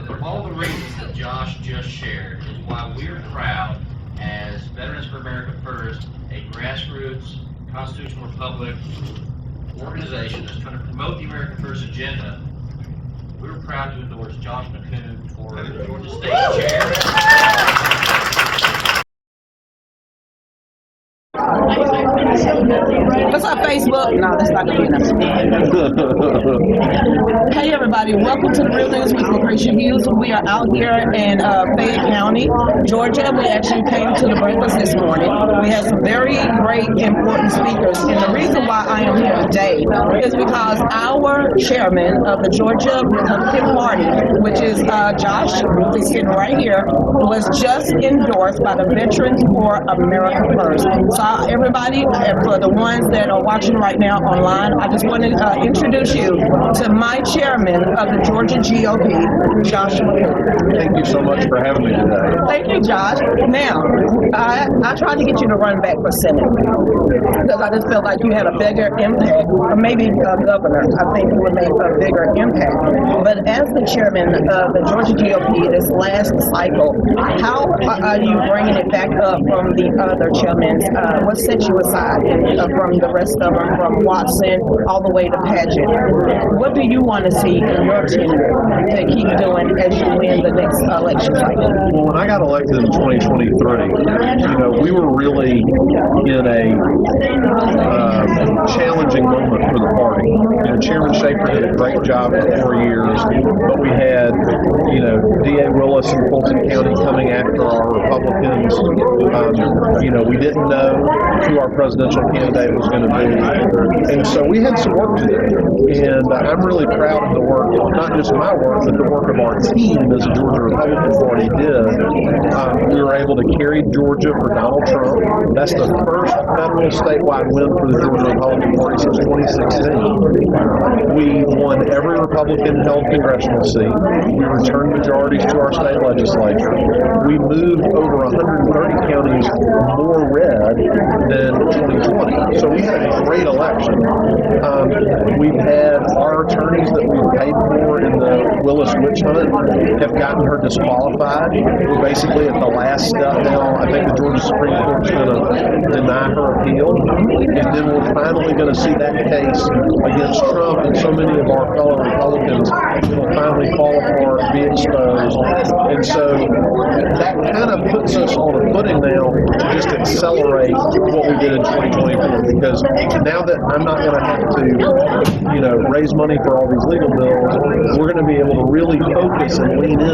For all the reasons that Josh just shared is why we're proud as Veterans for America First, a grassroots constitutional republic organization that's trying to promote the America First agenda. We're proud to endorse Josh McKoon for Georgia State Chairman. What's up, Facebook? No, that's not going to be enough. Hey, everybody. Welcome to the Real News with Lucretia Hughes. We are out here in Fayette County, Georgia. We actually came to the breakfast this morning. We had some very great, important speakers. And the reason why I am here today is because our chairman of the Georgia Republican Party, which is Josh, who's sitting right here, was just endorsed by the Veterans for America First. So everybody, for the ones that are watching right now online, I just want to introduce you to my chairman of the Georgia GOP, Josh McKoon. Thank you so much for having me today. Thank you, Josh. Now, I tried to get you to run back for Senate because I just felt like you had a bigger impact, or maybe governor, I think you would make a bigger impact. But as the chairman of the Georgia GOP this last cycle, how are you bringing it back up from the other chairmen? What set you aside from the rest of them, from Watson all the way to Paget? What do you want to see in your tenure to keep doing as you win the next election cycle? Well, when I got elected in 2023, we were really in a challenging moment for the party. Chairman Schaefer did a great job for 4 years, but we had, D.A. Willis in Fulton County coming after our Republicans. We didn't know who our presidential candidate was going to be. And so we had some work to do. And I'm really proud of the work, not just my work, but the work of our team as the Georgia Republican Party did. We were able to carry Georgia for Donald Trump. That's the first federal statewide win for the Georgia Republican Party since 2016. We won every Republican-held congressional seat. We returned majorities to our state legislature. We moved over 130 counties more red than 2020. So we had a great election. We've had our attorneys that we've paid for in the Willis witch hunt have gotten her disqualified. We're basically at the last step now. I think the Georgia Supreme Court's going to deny her appeal. And then we're finally going to see that case against Trump and so many of our fellow Republicans will finally fall apart, be exposed. And so that kind of puts us on a footing now to just accelerate what we did in 2024, because now that I'm not going to have to, raise money for all these legal bills, we're going to be able to really focus and lean in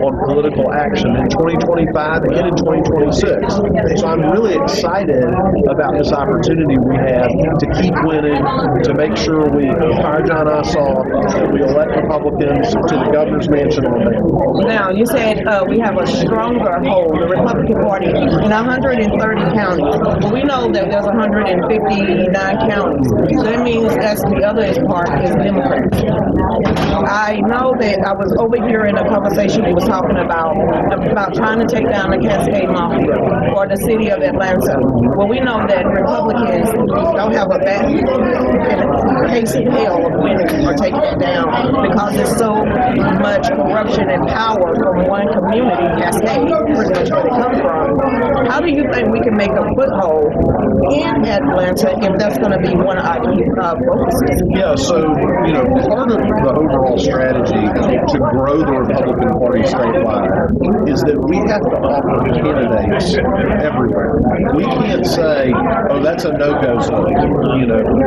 on political action in 2025 and in 2026. So I'm really excited about this opportunity we have to keep winning, to make sure we fire John Ossoff, that we elect Republicans to the governor's mansion on there. Now, you said we have a stronger hold, the Republican Party, in 130 counties. Well, we know that there's 159 counties. So that means that's the other part is Democrats. I know that I was over here in a conversation we was talking about trying to take down the Cascade Mafia or the city of Atlanta. Well, we know that Republicans don't have a case in hell of winning or taking it down because there's so much corruption and power from one community, Cascade, pretty much where they come from. How do you think we can make a foothold in Atlanta if that's going to be one of our key focuses? Yeah, so, part of the overall strategy to grow the Republican Party statewide is that we have to offer candidates everywhere. We can't say, oh, that's a no-go zone.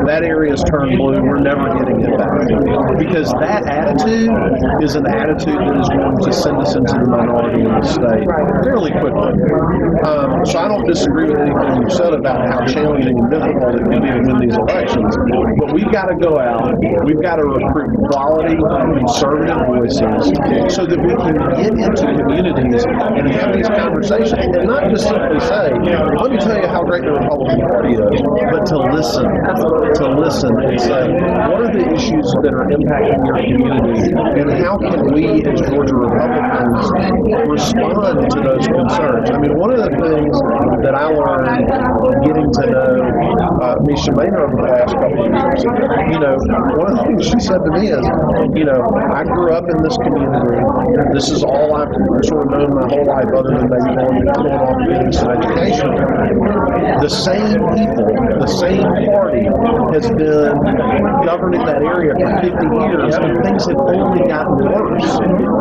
That area's turned blue, we're never getting it back. Because that attitude is an attitude that is going to send us into the minority in the state fairly quickly. So I don't disagree with anything you said about how challenging and difficult it can be to win these elections. But we've got to go out, we've got to recruit quality, conservative voices so that we can get into communities and have these conversations and not just simply say, let me tell you how great the Republican Party is, but to listen and say, what are the issues that are impacting your community and how can we as Georgia Republicans respond to those concerns? I mean, one of the things that I learned getting to know Misha Maynard over the last couple of years. You know, one of the things she said to me is, you know, I grew up in this community. This is all I've sort of known my whole life, other than maybe going off and getting some education. The same people, the same party has been governing that area for 50 years, and things have only gotten worse.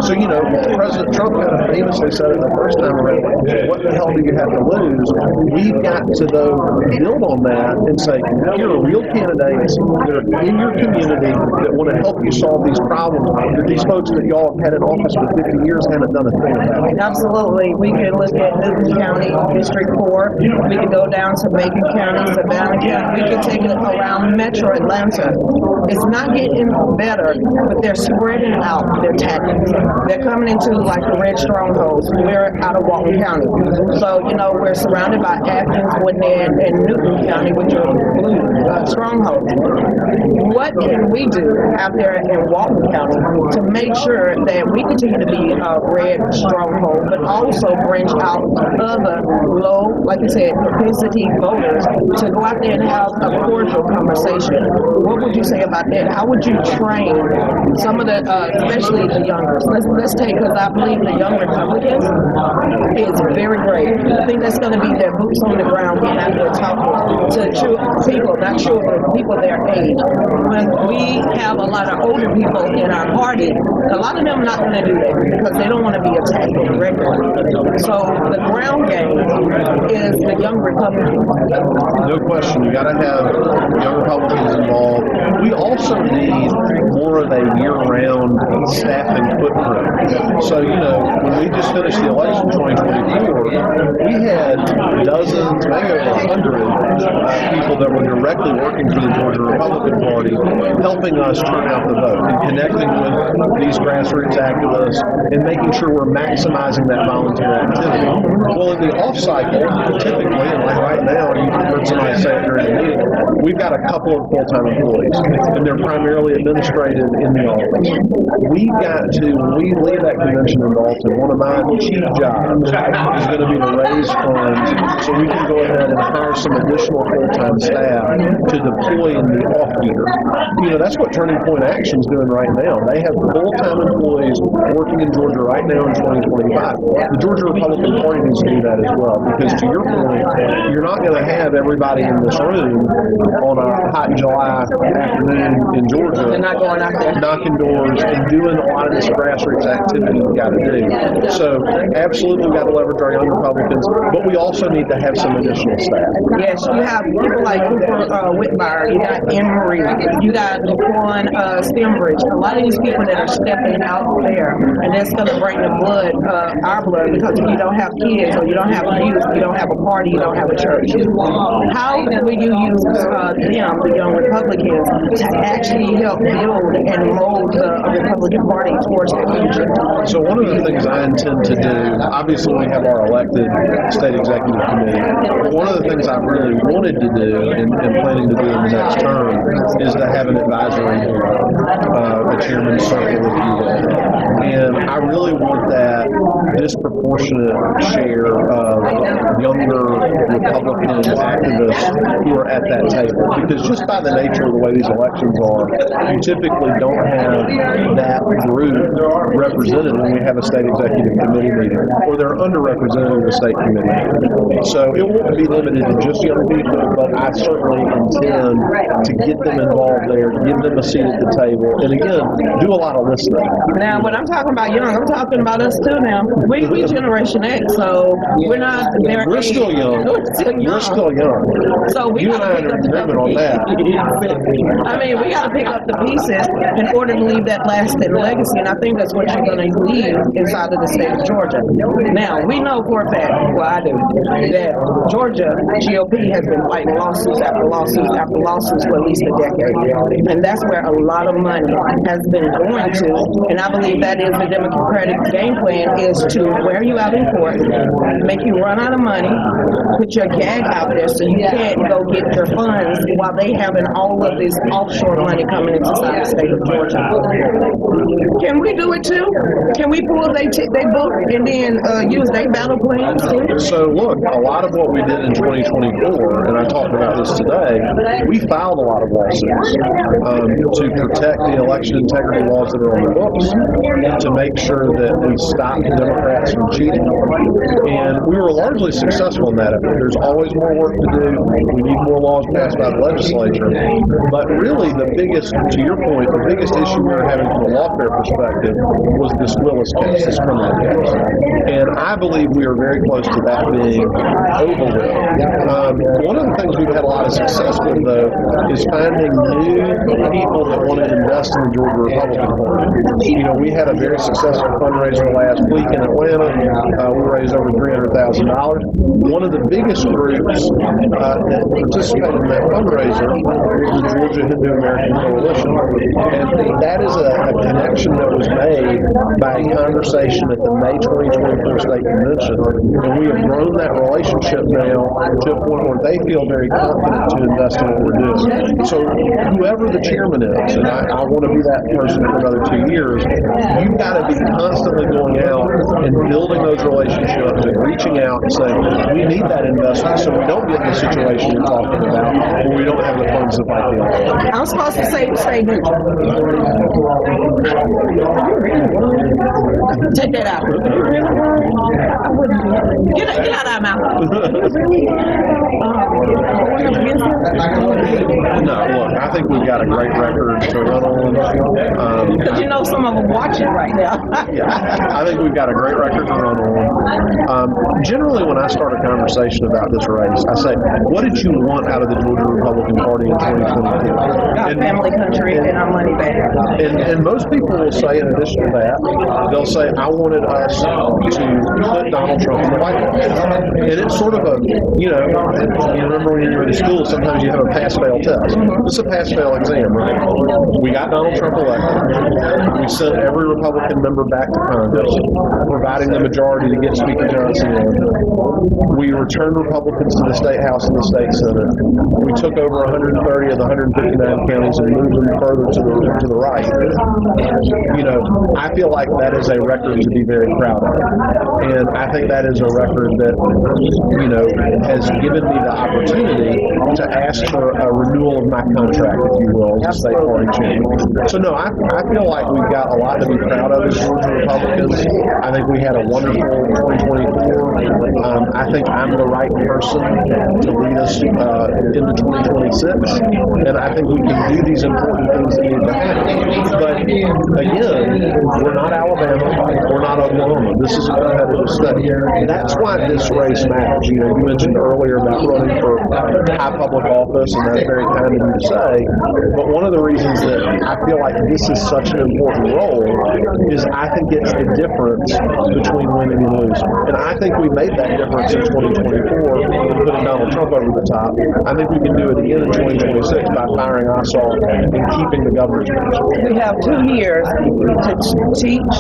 So, you know, President Trump kind of famously said it the first time around, what the hell do you have to lose? We've got to, though, build on that and say, here are real candidates that are in your community that want to help you solve these problems that these folks that y'all have had in office for 50 years haven't done a thing about. Absolutely. We can look at Newton County, District 4. We can go down to Macon County, Savannah County. We can take it around Metro Atlanta. It's not getting better, but they're spreading out their tactics. They're coming into like the red strongholds. We're out of Walton County. So, you know, we're surrounded by Athens, Gwinnett, and Newton County, which are blue strongholds. What can we do out there in Walton County to make sure that we continue to be a red stronghold, but also branch out other low, like you said, propensity voters to go out there and have a cordial conversation? What would you say about that? How would you train some of the, especially the youngers? Let's take, because I believe the young Republicans is very great. I think that's going to be their boots on the ground, getting out there talking to people, not children, people their age. When we have a lot of older people in our party, a lot of them are not going to do that because they don't want to be attacked directly. So the ground game is the young Republicans. No question, you got to have young Republicans involved. We also need more of a year-round staffing footprint. So, you know, when we just finished the election in 2024, we had dozens, maybe over 100 people that were directly working for the Georgia Republican Party, helping us turn out the vote and connecting with these grassroots activists and making sure we're maximizing that volunteer activity. Well, in the off cycle, typically, and like right now, you heard somebody say it during the meeting, we've got a couple of full-time employees, and they're primarily administrative in the office. We've got to, when we leave that convention in Dalton, one of my chief jobs is going to be to raise funds so we can go ahead and hire some additional full-time staff to deploy in the off year. You know, that's what Turning Point Action's doing right now. They have full-time employees working in Georgia right now in 2025. The Georgia Republican Party needs to do that as well, because to your point, you're not going to have everybody in this room on a hot July afternoon in Georgia. They're not going out there knocking doors and doing a lot of this grassroots activity we've got to do. So absolutely we've got to leverage our young Republicans, but we also need to have some additional staff. Yes, you have people like Cooper Whitmire, you got Anne Marie, you got Daquan Stembridge, a lot of these people that are stepping out there, and that's going to bring the blood, our blood, because if you don't have kids, or you don't have youth, you don't have a party, you don't have a church. How will you use them, the young Republicans, to actually help build and mold the Republican Party towards that future? So one of the things I intend to do, obviously we have our elected state executive committee, but one of the things I really wanted to do and planning to do in the next term is to have an advisory board, a chairman's circle, if you will. And I really want that disproportionate share of younger Republican activists who are at that table, because just by the nature of the way these elections are, you typically don't have that group represented when we have a state executive committee meeting, or they're underrepresented in the state committee meeting. So it won't be limited to just young people, but I certainly intend to get them involved there, give them a seat at the table, and again, do a lot of listening. Now, when I'm talking about young, I'm talking about us too now. We Generation X, so we're not their We're age. still young. We're still young. So we You and I are in agreement on that. I mean, we got to pick up the pieces in order to leave that lasting legacy, and I think that's what you're going to leave inside of the state of Georgia. Now, we know for a fact, well, I do, that Georgia GOP has been fighting lawsuits after lawsuits after lawsuits for at least a decade. And that's where a lot of money has been going to. And I believe that is the Democratic game plan, is to wear you out in court, make you run out of money, put your gag out there so you can't go get your funds while they having all of this offshore money coming into the state of Georgia. Can we do it too? Can we pull they book and then use their battle plans too? So look, a lot of what we did in 2024, and I talked about this today, we filed a lot of lawsuits to protect the election integrity laws that are on the books, to make sure that we stop Democrats from cheating. And we were largely successful in that effort. There's always more work to do. We need more laws passed by the legislature. But really, the biggest, to your point, the biggest issue we were having from a lawfare perspective was this Willis case, this criminal case. And I believe we are very close to that being over with. One of the things we've had a lot of success with, though, is finding new people that want to invest in the Georgia Republican Party. You know, we had a very successful fundraiser last week in Atlanta. We raised over $300,000. One of the biggest groups that participated in that fundraiser was the Georgia Hindu American Coalition. And that is a connection that was made by a conversation at the May 2024 State Convention. And we have grown that relationship now to a point where they feel very confident to invest in what we're doing. So whoever the chairman is, and I want to be that person for another 2 years, you've got to be constantly going out and building those relationships and reaching out and saying, we need that investment so we don't get in the situation you're talking about where we don't have the funds to fight the election. I'm supposed to say neutral. Take that out. Get out of my mouth. No, look, I think we've got a great record to run on. Because you know some of them watching right now. Yeah, I think we've got a great record to run on. Generally, when I start a conversation about this race, I say, what did you want out of the Georgia Republican Party in 2022? Our family, country, and our money back. And most people will say, in addition to that, they'll say, I wanted us to put Donald Trump in the White House. And it's sort of a, you remember when you were in school, sometimes you have a pass-fail test. It's a pass-fail exam, right? We got Donald Trump elected. We sent every Republican member back to Congress, providing the majority to get Speaker Johnson in. We returned Republicans to the State House and the State Senate. We took over 130 of the 159 counties and moved them further to the right. I feel like that is a record to be very proud of. And I think that is a record that, has given me the opportunity to ask for a renewal of my contract, if you will, as a state party chairman. So no, I feel like we've got a lot to be proud of as Georgia Republicans. I think we had a wonderful 2024. I think I'm the right person to lead us into 2026. And I think we can do these important things that need to happen. But again, we're not Alabama, we're not Oklahoma. This is a competitive state. That's why this race matters. You mentioned earlier about running for high public office, and that's very kind of you to say. But one of the reasons that I feel like this is such an important role is I think it's the difference between winning and losing. And I think we made that difference in 2024 with putting Donald Trump over the top. I think we can do it again in 2026 by firing Ossoff and keeping the governor's bench. We have 2 years to teach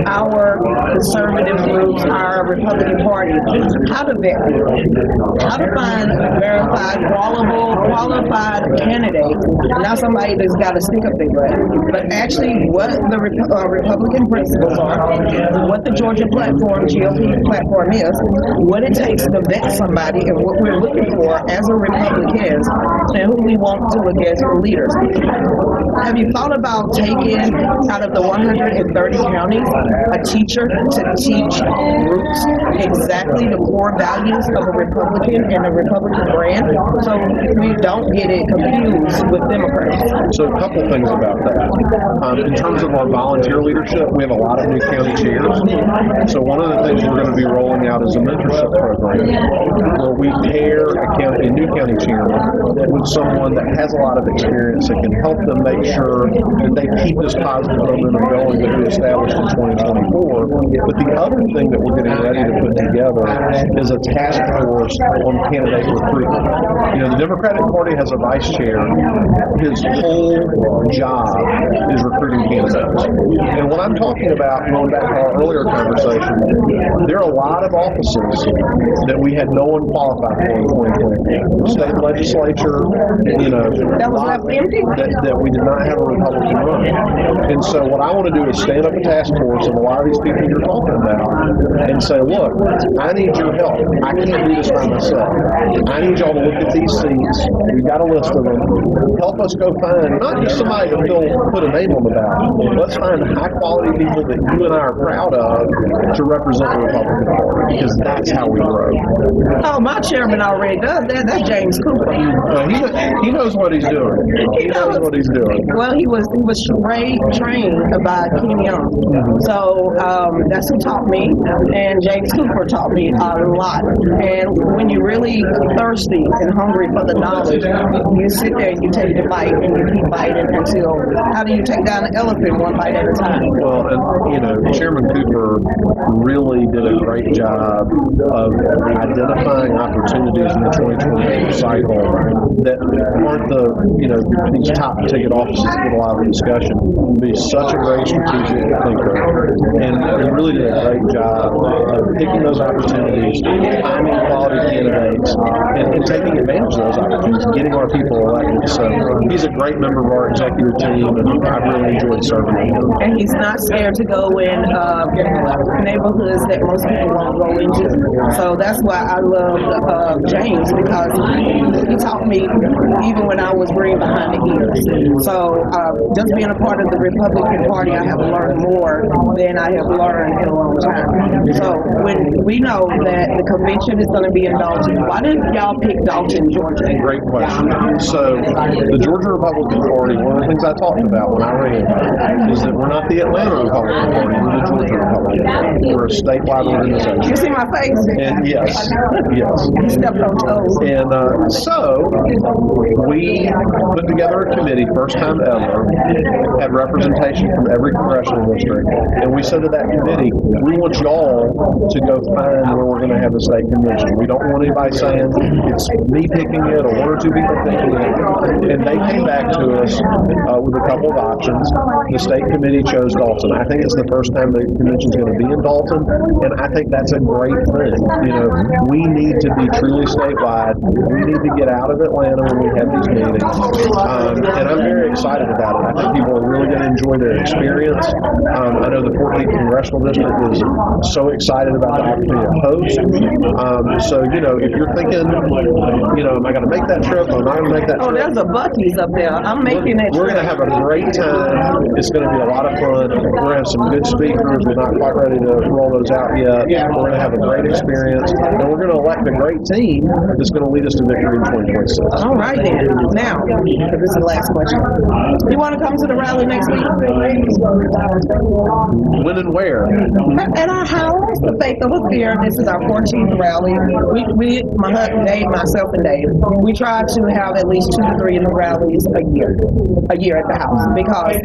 our conservative groups, our Republican Party, how to vet people, how to find verified, qualified candidates, not somebody that's got a stick up their butt, but actually what the Republican principles are, what the Georgia platform, GOP platform is, what it takes to vet somebody, and what we're looking for as a Republican, and who we want to look as leaders. Have you thought about taking out of the 130 counties a teacher to teach groups exactly the core values of a Republican and a Republican brand, so we don't get it confused with Democrats? So a couple things about that. In terms of our volunteer leadership, we have a lot of new county chairs. So one of the things we're going to be rolling out is a mentorship program where we pair a new county chairman with someone that has a lot of experience that can help them make sure that they keep this positive momentum going that we established in 2024. But the other thing that we're getting ready to put together is a task force on candidate recruitment. The Democratic Party has a vice chair. His whole job is recruiting candidates. And what I'm talking about, going back to our earlier conversation, there are a lot of offices that we had no one qualified for in 2020. State legislature, that was left empty. That we did not have a Republican run. And so what I want to do is stand up a task force of a lot of these people you're talking about and say, look, I need your help. I can't do this by myself. I need y'all to look at these seats. We've got a list of them. Help us go find not just somebody to put a name on the ballot. Let's find high quality people that you and I are proud of to represent the Republican Party, because that's how we grow. Oh, my chairman already does that. That's James Cooper. He knows what he's doing. He knows what he's doing. Well, he was trained by King Young. So that's who taught me, and James Cooper taught me a lot. And when you're really thirsty and hungry for the knowledge, you sit there and you take the bite and you keep biting until, how do you take down an elephant one bite at a time? Well, and Chairman Cooper really did a great job of identifying opportunities in the 2028 cycle that aren't these top ticket offices that get a lot of discussion. Be such a great strategic thinker, and really did a great job of picking those opportunities, finding quality candidates, and taking advantage of those opportunities, getting our people elected. So he's a great member of our executive team, and I've really enjoyed serving with him. And he's not scared to go in neighborhoods that most people won't go into. So that's why I love James, because he taught me even when I was green behind the ears. So just being a part of the Republican Party, I have learned more than I have learned in a long time. So when we know that the convention is going to be in Dalton, why didn't y'all pick Dalton, Georgia? Great question. So the Georgia Republican Party, one of the things I talked about when I ran is that we're not the Atlanta Republican Party, we're the Georgia Republican Party. We're a statewide organization. You see my face? And yes. You stepped on toes. And so we put together a committee, first time ever, had representation from every congressional district, and we said to that committee, we want y'all to go find where we're going to have the state convention. We don't want anybody saying it's me picking it or one or two people picking it. And they came back to us with a couple of options. The state committee chose Dalton. I think it's the first time the convention is going to be in Dalton, and I think that's a great thing. We need to be truly statewide. We need to get out of Atlanta when we have these meetings. And I'm very excited about it. I think people are really going to enjoy their experience. I know the 14th Congressional District is so excited about the opportunity to host. So, if you're thinking, am I going to make that trip or am I going to make that trip? Oh, there's a Buc-ee's up there. I'm making it. We're going to have a great time. It's going to be a lot of fun. We're going to have some good speakers. We're not quite ready to roll those out yet. We're going to have a great experience. And we're going to elect a great team that's going to lead us to victory in 2026. All right, then. Now, this is the last question. You want to come to the rally next week? When and where? At our house, the Faith of Fear. This is our 14th rally. We, my husband Dave, myself and Dave, we try to have at least 2 to 3 of the rallies a year at the house, because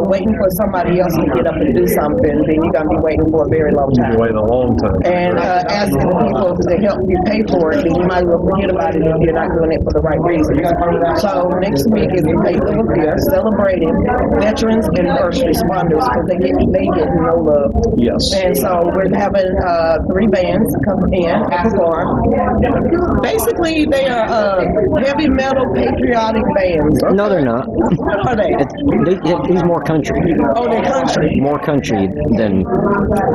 waiting for somebody else to get up and do something, then you're gonna be waiting for a very long time. You're waiting a long time. And asking people to help you pay for it, then you might as well forget about it if you're not doing it for the right reasons. So next week is the Faith of Fear, celebrating veterans and first responders, because they get no love. Yes. And so we're having 3 bands come in and perform. Basically, they are heavy metal patriotic bands. No, they're not. What are they? He's more country. Oh, they're country. More country than.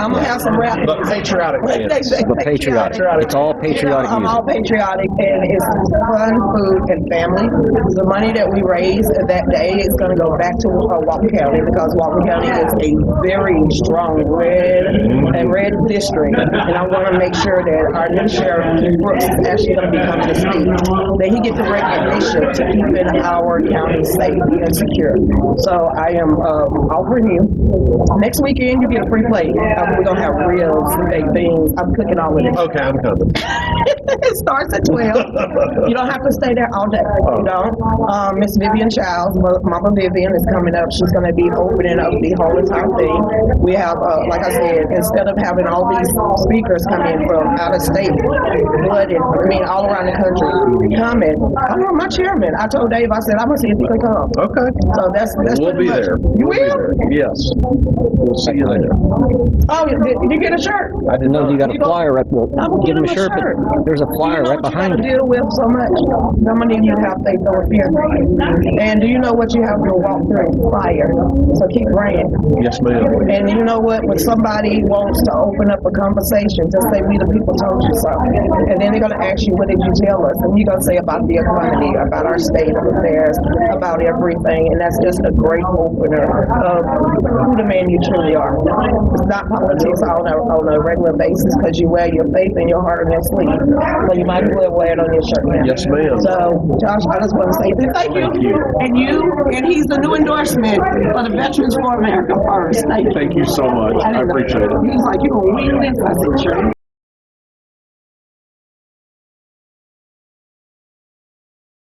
I'm gonna have some rap. But patriotic bands. But patriotic. It's all patriotic I'm music. all patriotic, and it's fun, food, and family. The money that we raise that day is going to go back to Walton County, because Walton County is a very strong red district, and I want to make sure that our new sheriff Brooks is actually going to become the state, that he gets the recognition to keeping our county safe and secure. So I am offering you next weekend. You get a free plate. We're going to have ribs and baked beans. I'm cooking all of it. Okay, I'm coming. It starts at 12. You don't have to stay there all day, you know. Miss Vivian Childs, Mama Vivian is coming up. She's going to be opening up the whole entire thing. We have, like I said, instead of having all these speakers come in from out of state, all around the country, coming. I want my chairman. I told Dave, I said, I'm going to see if he can come. Okay. So that's We'll pretty be much. there. You We'll be will? there. Yes. We'll see you there. Oh, did you get a shirt? I didn't know you got a flyer right. Well, I'm gonna give get him a shirt, but there's a flyer Do you know right what behind you it. gotta deal with so much? I'm gonna need you to have faith over fear. And do you know what you have to walk through? Fire. So keep praying. Yes, ma'am. And you know what? When somebody wants to open up a conversation, just say, we the people told you so. And then they're going to ask you, what did you tell us? And you're going to say about the economy, about our state of affairs, about everything. And that's just a great opener of who the man you truly are. It's not politics on a regular basis because you wear your faith in your heart and your sleeve. So you might as well wear it on your shirt now. Yes, ma'am. So, Josh, I just want to say thank you. Thank you. And he's the new endorsement for the Veterans for America First. Thank you. Thank you so much. I appreciate it. He was like, you gonna win this? I said, sure.